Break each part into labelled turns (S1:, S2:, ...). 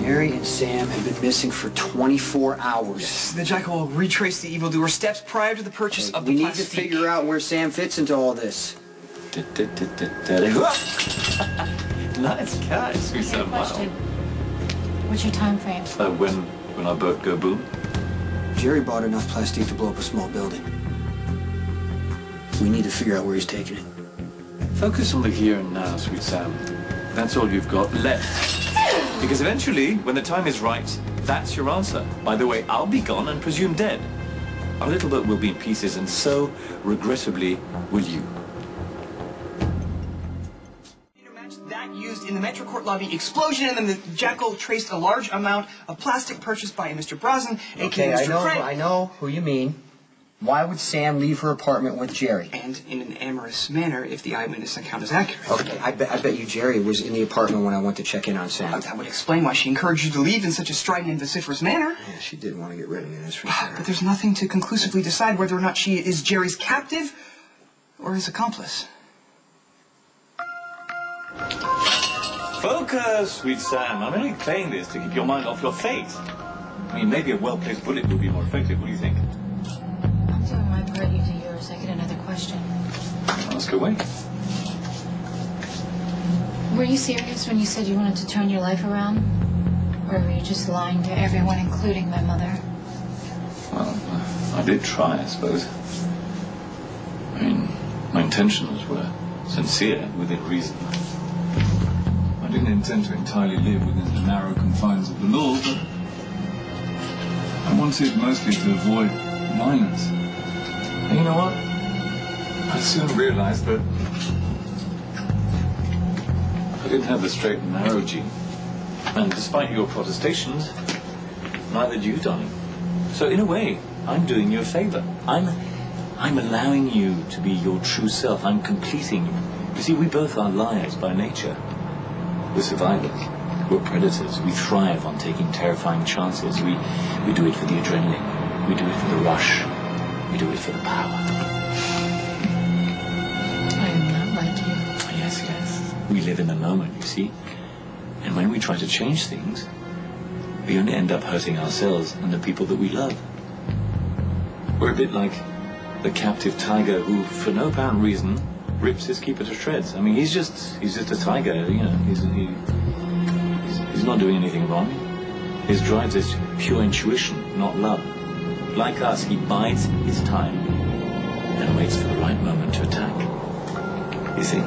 S1: Jerry and Sam have been missing for 24 hours.
S2: Yes, the Jackal will retrace the evildoer's steps prior to the purchase of the plastique.
S1: We need to figure out where Sam fits into all this.
S3: Nice catch, Susan. Wow.
S4: What's your time frame?
S3: When our boat go boom?
S1: Jerry bought enough plastique to blow up a small building. We need to figure out where he's taking it.
S3: Focus on the here and now, sweet Sam. That's all you've got left. Because eventually, when the time is right, that's your answer. By the way, I'll be gone and presumed dead. Our little boat will be in pieces, and so, regrettably, will you.
S2: That used in the Metro Court lobby explosion, and then the Jackal traced a large amount of plastic purchased by a Mr. Brosnan,
S1: okay, I know who you mean. Why would Sam leave her apartment with Jerry?
S2: And in an amorous manner, if the eyewitness account is accurate.
S1: Okay, I bet you Jerry was in the apartment when I went to check in on Sam.
S2: Well, that would explain why she encouraged you to leave in such a strident and vociferous manner.
S1: Yeah, she did want to get rid of me, that's for sure.
S2: But there's nothing to conclusively decide whether or not she is Jerry's captive or his accomplice.
S3: Focus, sweet Sam. I'm only playing this to keep your mind off your fate. I mean, maybe a well-placed bullet will be more effective. What do you think?
S4: I'm doing my part, you do yours. I get another question.
S3: Ask away.
S4: Were you serious when you said you wanted to turn your life around? Or were you just lying to everyone, including my mother?
S3: Well, I did try, I suppose. I mean, my intentions were sincere, within reason. I didn't intend to entirely live within the narrow confines of the law, but I wanted mostly to avoid violence. And you know what? I soon realized that I didn't have the straight and narrow gene. And despite your protestations, neither do you, darling. So in a way, I'm doing you a favor. I'm allowing you to be your true self. I'm completing you. You see, we both are liars by nature. We're survivors. We're predators. We thrive on taking terrifying chances. We do it for the adrenaline. We do it for the rush. We do it for the power.
S4: I am not like you.
S3: Yes, yes. We live in the moment, you see. And when we try to change things, we only end up hurting ourselves and the people that we love. We're a bit like the captive tiger who, for no apparent reason, rips his keeper to shreds. I mean, he's just a tiger, you know. He's not doing anything wrong. His drive is pure intuition, not love. Like us, he bides his time and waits for the right moment to attack. You see?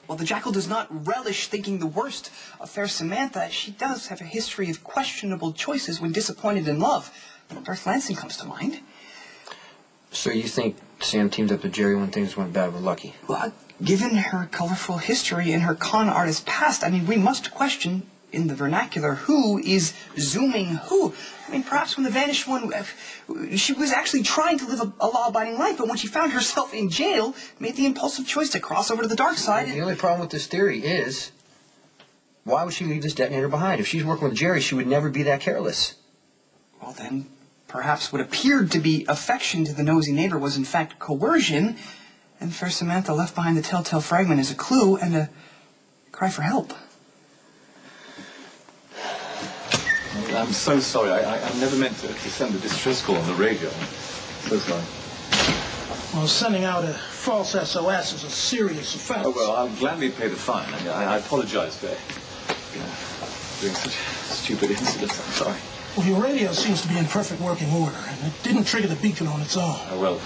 S2: While the Jackal does not relish thinking the worst of fair Samantha, she does have a history of questionable choices when disappointed in love. Darth Lansing comes to mind.
S1: So you think Sam teamed up with Jerry when things went bad with Lucky?
S2: Well, given her colorful history and her con artist past, I mean, we must question, in the vernacular, who is zooming who. I mean, perhaps when the vanished one, she was actually trying to live a law-abiding life, but when she found herself in jail, made the impulsive choice to cross over to the dark side.
S1: The only problem with this theory is, why would she leave this detonator behind? If she's working with Jerry, she would never be that careless.
S2: Well, then, perhaps what appeared to be affection to the nosy neighbor was in fact coercion, and fair Samantha left behind the telltale fragment as a clue and a cry for help.
S3: I'm so sorry. I never meant to send a distress call on the radio. I'm so sorry.
S5: Well, sending out a false SOS is a serious offense.
S3: Oh, well, I'll gladly pay the fine. I mean, I apologize for doing such a stupid incident. I'm sorry.
S5: Well, your radio seems to be in perfect working order, and it didn't trigger the beacon on its own.
S3: Oh,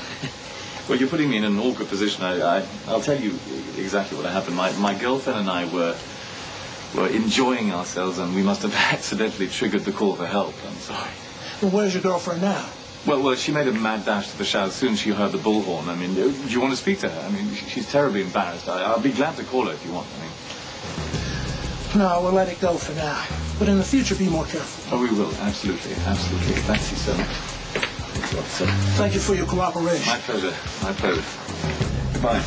S3: well, you're putting me in an awkward position. I'll tell you exactly what happened. My girlfriend and I were enjoying ourselves, and we must have accidentally triggered the call for help. I'm sorry.
S5: Well, where's your girlfriend now?
S3: Well, she made a mad dash to the shower as soon as she heard the bullhorn. I mean, do you want to speak to her? I mean, she's terribly embarrassed. I'll be glad to call her if you want. I mean,
S5: No, we'll let it go for now. But in the future, be more careful.
S3: oh, we will. Absolutely. Absolutely. Thank you so much. Thanks a lot, sir.
S5: Thank you for your cooperation.
S3: My pleasure. My pleasure. Goodbye.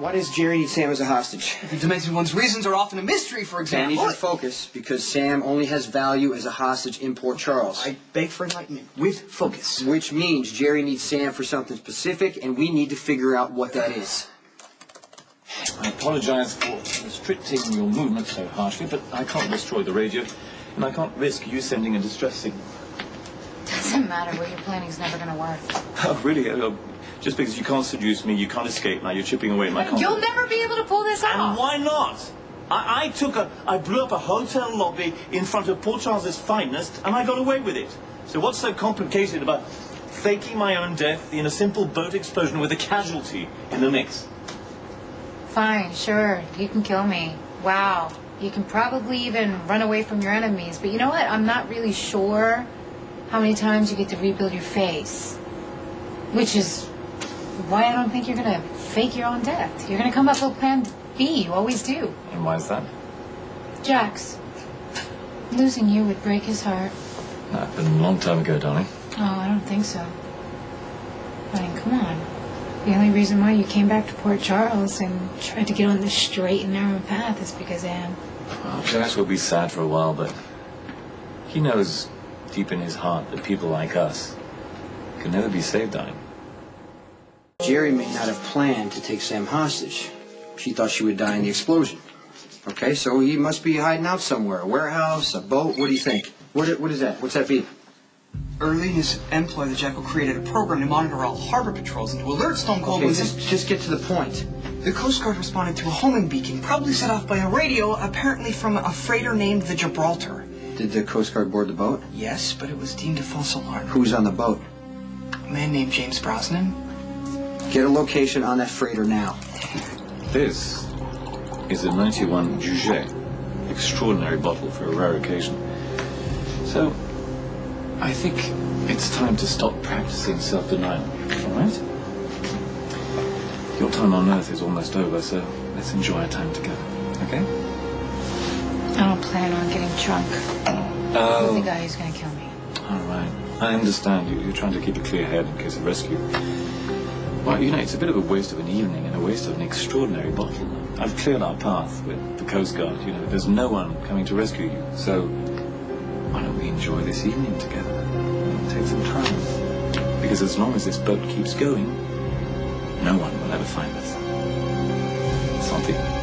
S1: Why does Jerry need Sam as a hostage?
S2: The Dimension One's reasons are often a mystery, for
S1: Sam
S2: example.
S1: needs to focus because Sam only has value as a hostage in Port Charles.
S2: I beg for enlightenment. With focus.
S1: Which means Jerry needs Sam for something specific, and we need to figure out what that is.
S3: I apologize for restricting your movements so harshly, but I can't destroy the radio, and I can't risk you sending a distress signal.
S4: Doesn't matter. What you're planning is never going to work.
S3: Oh, really? Just because you can't seduce me, you can't escape now, you're chipping away at my confidence.
S4: You'll never be able to pull this off.
S3: And why not? I blew up a hotel lobby in front of Port Charles's finest, and I got away with it. So what's so complicated about faking my own death in a simple boat explosion with a casualty in the mix?
S4: Fine, sure. You can kill me. Wow. You can probably even run away from your enemies. But you know what? I'm not really sure how many times you get to rebuild your face. Which is why I don't think you're going to fake your own death. You're going to come up with plan B. You always do.
S3: And why is that?
S4: Jax, losing you would break his heart.
S3: That's been a long time ago, darling.
S4: Oh, I don't think so. I mean, come on. The only reason why you came back to Port Charles and tried to get on this straight and narrow path is because Anne.
S3: Well, Jax will be sad for a while, but he knows deep in his heart that people like us can never be saved, darling.
S1: Jerry may not have planned to take Sam hostage. She thought she would die in the explosion. Okay, so he must be hiding out somewhere. A warehouse, a boat, what do you think? What is that? What's that be?
S2: Early in his employ, the Jackal created a program to monitor all harbor patrols and to alert Stone Cold
S1: Okay, just get to the point.
S2: The Coast Guard responded to a homing beacon, probably set off by a radio, apparently from a freighter named the Gibraltar.
S1: Did the Coast Guard board the boat?
S2: Yes, but it was deemed a false alarm.
S1: Who's on the boat?
S2: A man named James Brosnan.
S1: Get a location on that freighter now.
S3: This is a 91 Juget. Extraordinary bottle for a rare occasion. So, I think it's time to stop practicing self-denial, all right? Your time on Earth is almost over, so let's enjoy our time together, okay?
S4: I don't plan on getting drunk. You're the guy who's going to kill me.
S3: All right. I understand you. You're trying to keep a clear head in case of rescue. Well, you know, it's a bit of a waste of an evening and a waste of an extraordinary bottle. I've cleared our path with the Coast Guard. You know, there's no one coming to rescue you. So, why don't we enjoy this evening together? Take some time. Because as long as this boat keeps going, no one will ever find us. Santé.